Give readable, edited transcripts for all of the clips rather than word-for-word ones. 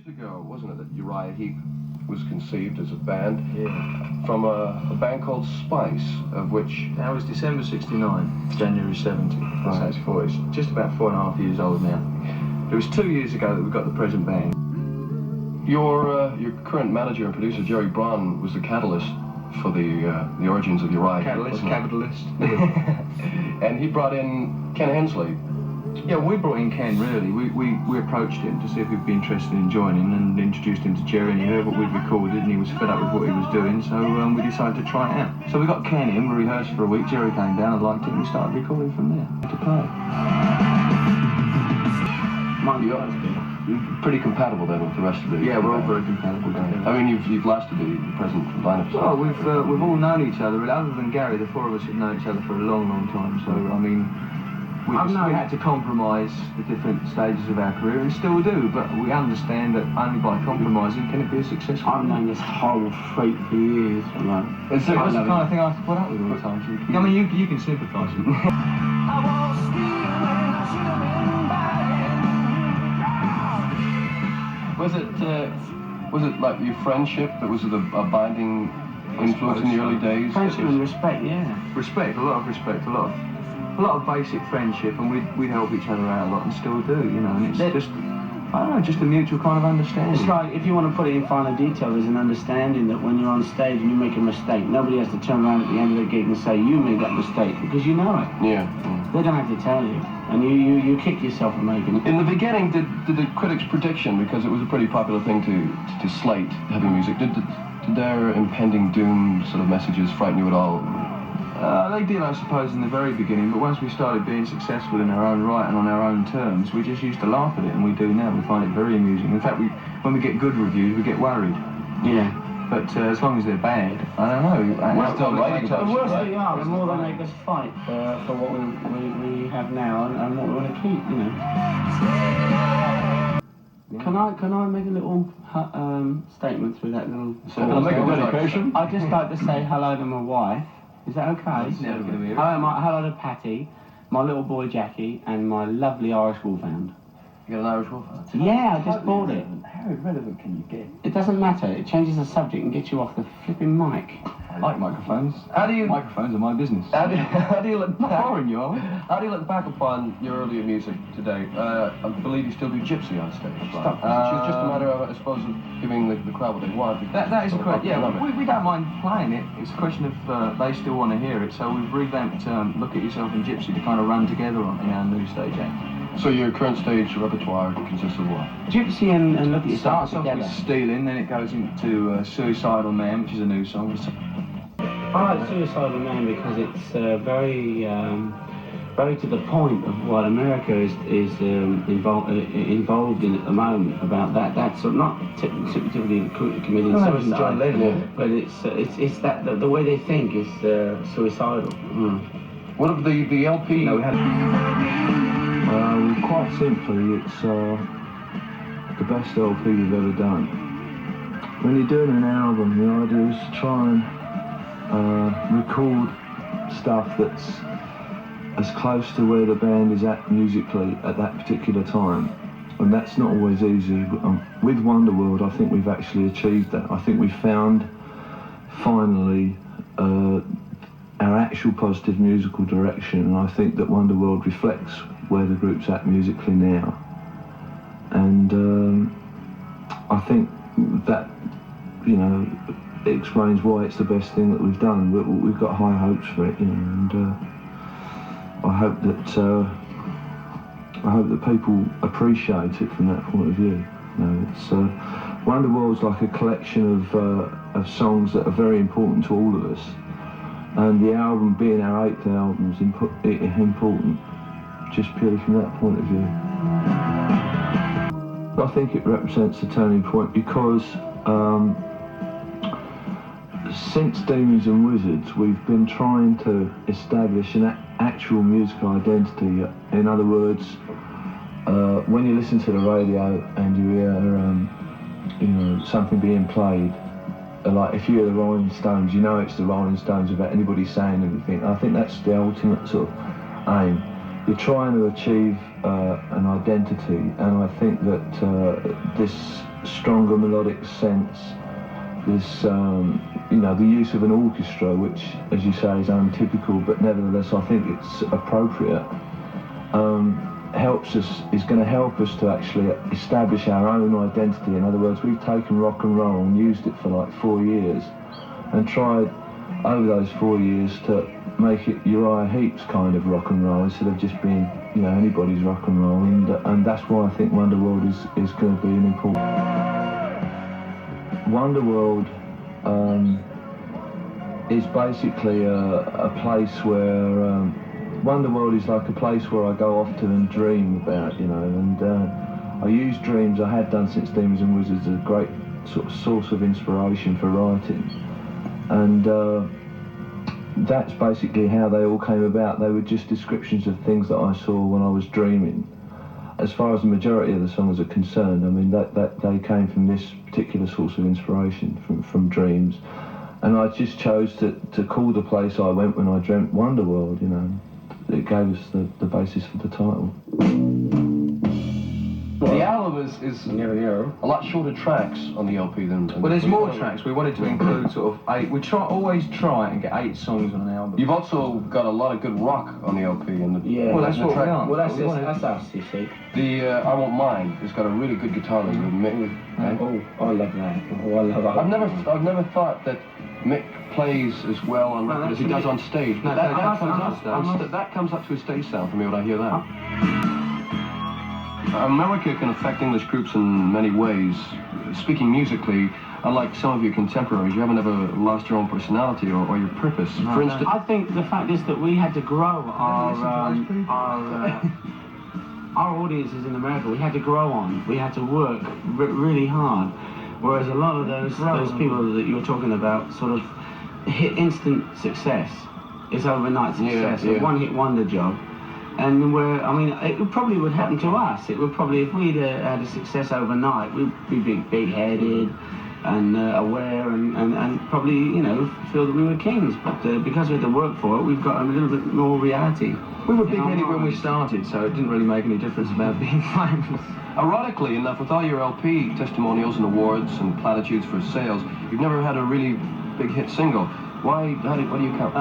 ago, wasn't it, that Uriah Heep was conceived as a band from a band called Spice, of which... That was December 69, January 70. That's how it's for. It's just about 4.5 years old now. It was 2 years ago that we got the present band. Your current manager and producer, Jerry Braun, was the catalyst for the origins of Uriah Heep. Capitalist. And he brought in Ken Hensley. Yeah, we brought in Ken, really. We approached him to see if he'd be interested in joining and introduced him to Jerry, and he heard what we'd recorded and he was fed up with what he was doing, so we decided to try it out. So we got Ken in, we rehearsed for a week, Jerry came down and liked it, and we started recording from there to play. You're pretty compatible then with the rest of the... Yeah, we're all very compatible. I mean, you've lasted the present lineup. Well, we've all known each other, other than Gary, the four of us have known each other for a long, long time, so I mean... We had to compromise the different stages of our career, and still do, but we understand that only by compromising can it be a successful. I've known this whole freak for years. That's the kind of thing I have to put up with all the time. I mean, you can sympathise with me. Was it like your friendship that was a binding influence in the early days? Friendship and respect, yeah. Respect, a lot of respect, a lot of basic friendship, and we'd help each other out a lot and still do, you know, and it's just, I don't know, just a mutual kind of understanding. It's like, if you want to put it in finer detail, there's an understanding that when you're on stage and you make a mistake, nobody has to turn around at the end of the gig and say, you made that mistake, because you know it. Yeah. They don't have to tell you, and you kick yourself for making it. In the beginning, did the critics' prediction, because it was a pretty popular thing to slate heavy music, did their impending doom sort of messages frighten you at all? They did, I suppose, in the very beginning, but once we started being successful in our own right and on our own terms, we just used to laugh at it, and we do now. We find it very amusing. In fact, when we get good reviews, we get worried. Yeah. But as long as they're bad, I don't know. We're still writing about it. The worse they are, the more they make us fight for what we have now and what we want to keep, you know. Can I make a little statement through that little... Can I make a dedication? I'd just like to say hello to my wife. Is that okay? Hello to Patty, my little boy Jackie, and my lovely Irish wolfhound. You got an Irish wolfhound? Yeah, I just bought it. How irrelevant can you get? It doesn't matter. It changes the subject and gets you off the flipping mic. I like microphones. Microphones are my business. How do you look back? Not boring, you are we? How do you look back upon your earlier music today? I believe you still do Gypsy on stage. Stop. It's just a matter of, I suppose, of giving the crowd what they want. That is correct. Yeah, we don't mind playing it. It's a question of they still want to hear it. So we've revamped Look at Yourself and Gypsy to kind of run together in our new stage act. So your current stage repertoire consists of what? Gypsy and Look at Yourself Starts off with Stealing, then it goes into Suicidal Man, which is a new song. I like Suicidal Man because it's very to the point of what America is involved in at the moment about that sort of, not typically committing suicide, John Lennon, but it's that the way they think is suicidal. What of the LP? No, we had. Quite simply, it's the best LP we've ever done. When you're doing an album, the idea is to try and record stuff that's as close to where the band is at musically at that particular time. And that's not always easy. With Wonderworld, I think we've actually achieved that. I think we found, finally, our actual positive musical direction, and I think that Wonderworld reflects where the group's at musically now. And I think that, you know, it explains why it's the best thing that we've done. We've got high hopes for it, you know, and I hope that people appreciate it from that point of view. You know, it's Wonderworld's like a collection of songs that are very important to all of us, and the album being our 8th album is important just purely from that point of view. I think it represents a turning point because since Demons and Wizards, we've been trying to establish an actual musical identity. In other words, when you listen to the radio and you hear, you know, something being played, like if you hear the Rolling Stones, you know it's the Rolling Stones without anybody saying anything. I think that's the ultimate sort of aim. you're trying to achieve an identity, and I think that this stronger melodic sense, this you know, the use of an orchestra, which, as you say, is untypical, but nevertheless I think it's appropriate, is going to help us to actually establish our own identity. In other words, we've taken rock and roll and used it for like 4 years, and tried over those 4 years to make it Uriah Heep's kind of rock and roll instead of just being, you know, anybody's rock and roll, and that's why I think Wonderworld is going to be an important. Wonderworld is basically a place where Wonderworld is like a place where I go off to and dream about, you know, and I use dreams, I had done since Demons and Wizards, as a great sort of source of inspiration for writing, and that's basically how they all came about. They were just descriptions of things that I saw when I was dreaming. As far as the majority of the songs are concerned, I mean, that they came from this particular source of inspiration, from dreams. And I just chose to call the place I went when I dreamt Wonderworld, you know. It gave us the basis for the title. The album is a lot shorter tracks on the LP than... Well, there's more tracks. We wanted to include sort of 8. We always try and get 8 songs on an album. You've also got a lot of good rock on the LP. And yeah. Well, that's what we are. Well, that's us, you see. The I Won't Mind has got a really good guitar line with Mick. Oh, I love that. Oh, I love that. I've never thought that Mick plays as well on record as he does on stage. No, that comes up to a stage sound for me when I hear that. America can affect English groups in many ways. Speaking musically, unlike some of your contemporaries, you haven't ever lost your own personality or your purpose. No, for instance, I think the fact is that we had to grow our audiences in America. We had to grow on. We had to work really hard. Whereas a lot of those people that you were talking about sort of hit instant success. It's overnight success, a one-hit wonder job. And I mean, it probably would happen to us. It would probably, if we'd had a success overnight, we'd be big-headed and aware and probably, you know, feel that we were kings. But because we had to work for it, we've got a little bit more reality. We were big-headed when we started, so it didn't really make any difference about being famous. Ironically enough, with all your LP testimonials and awards and platitudes for sales, you've never had a really big hit single. Why? What do you count?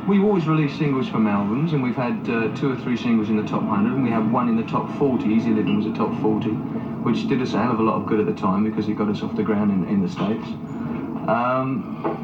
We've always released singles from albums, and we've had 2 or 3 singles in the top 100, and we had one in the top 40. Easy Living was a top 40, which did us a hell of a lot of good at the time because it got us off the ground in the States.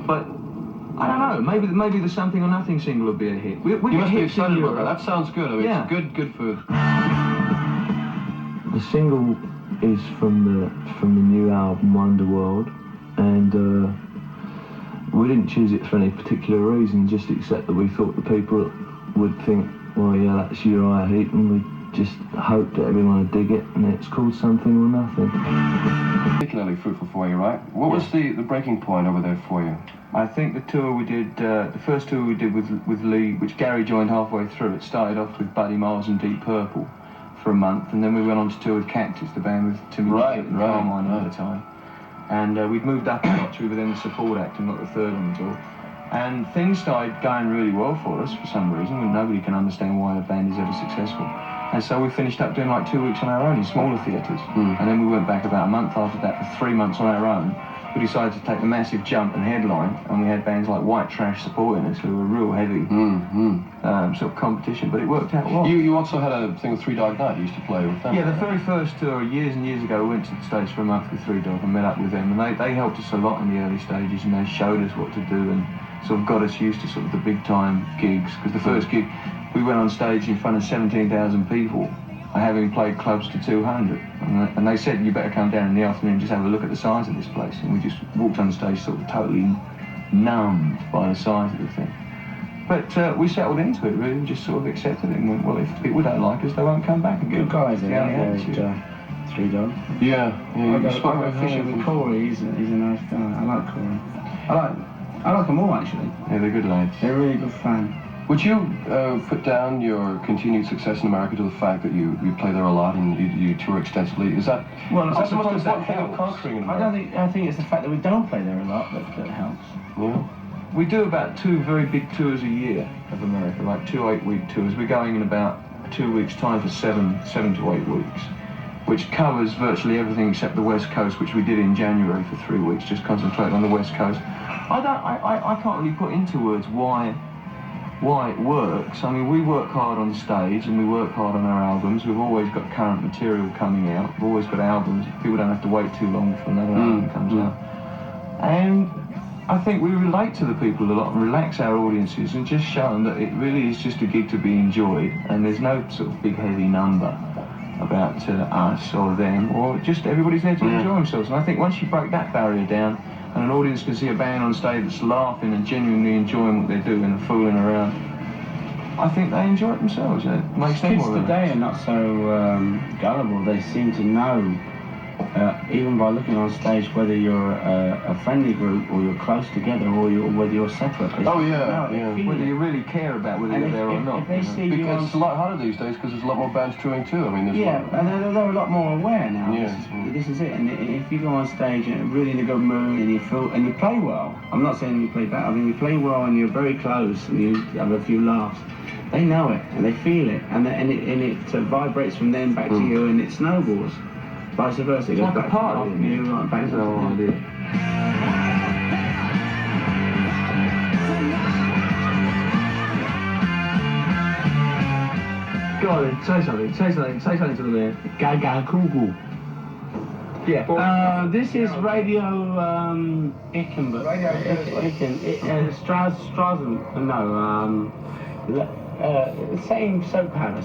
But I don't know. Maybe the Something or Nothing single would be a hit. You must be excited about that. That sounds good. I mean, yeah. It's good food. The single is from the new album Wonderworld, and we didn't choose it for any particular reason, just except that we thought the people would think, well, yeah, that's Uriah Heep, and we just hoped that everyone would dig it, and it's called Something or Nothing. Particularly fruitful for you, right? What was the breaking point over there for you? I think the tour we did, the first tour we did with Lee, which Gary joined halfway through, it started off with Buddy Miles and Deep Purple for a month, and then we went on to tour with Cactus, the band with Timmy and Carmine at the time. And we'd moved up a notch. We were then the support act and not the third on the tour. And things started going really well for us for some reason, when nobody can understand why a band is ever successful. And so we finished up doing like 2 weeks on our own in smaller theatres. And then we went back about a month after that for 3 months on our own. We decided to take the massive jump and headline, and we had bands like White Trash supporting us, who were real heavy sort of competition, but it worked out well. You also had a thing with Three Dog Night. You used to play with them. Yeah, the very first tour, years and years ago, we went to the States for a month with Three Dog and met up with them, and they helped us a lot in the early stages, and they showed us what to do and sort of got us used to sort of the big time gigs, because the first gig, we went on stage in front of 17,000 people, having played clubs to 200, and they said, you better come down in the afternoon and just have a look at the size of this place, and we just walked on stage sort of totally numbed by the size of the thing. But we settled into it, really, and just sort of accepted it and went, well, if people don't like us, they won't come back again. Good guys, Three Dog. Yeah, I spoke with Corey, he's a nice guy. I like Corey. I like them all, actually. Yeah, they're good lads. They're really good fun. Would you put down your continued success in America to the fact that you play there a lot and you tour extensively? Is that the most important thing of conquering in America? I think it's the fact that we don't play there a lot that helps. Yeah. We do about 2 very big tours a year of America, like 2 8-week tours. We're going in about 2 weeks' time for 7 to 8 weeks, which covers virtually everything except the West Coast, which we did in January for 3 weeks, just concentrate on the West Coast. I can't really put into words why it works. I mean, we work hard on stage and we work hard on our albums. We've always got current material coming out. We've always got albums. People don't have to wait too long before another album comes out. And I think we relate to the people a lot and relax our audiences and just show them that it really is just a gig to be enjoyed, and there's no sort of big heavy number about us or them, or just everybody's there to enjoy themselves. And I think once you break that barrier down and an audience can see a band on stage that's laughing and genuinely enjoying what they're doing and fooling around, I think they enjoy it themselves. It makes them more relaxed. Kids today are not so gullible. They seem to know, even by looking on stage, whether you're a friendly group or you're close together or whether you're separate. Whether you really care about whether you're there or not. If they see you Because it's a lot harder these days because there's a lot more bands touring too. I mean, there's and they're a lot more aware now. Yeah. This is it. And if you go on stage and really in a good mood and you play well, I'm not saying you play bad. I mean, you play well and you're very close and you have a few laughs. They know it and they feel it, and it vibrates from them back to you, and it snowballs. Vice versa, it goes back to you, right back to the whole idea. Go on then, say something to the man. Gaga Google. Yeah. This is Radio Ickenberg. Same soap powder,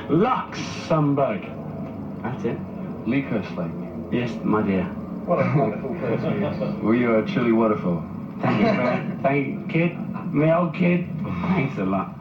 Luxembourg. That's it. Lee Kerslake. Yes, my dear. What a wonderful person he is. Well, you are truly wonderful. Thank you, man. Thank you, kid. My old kid. Thanks a lot.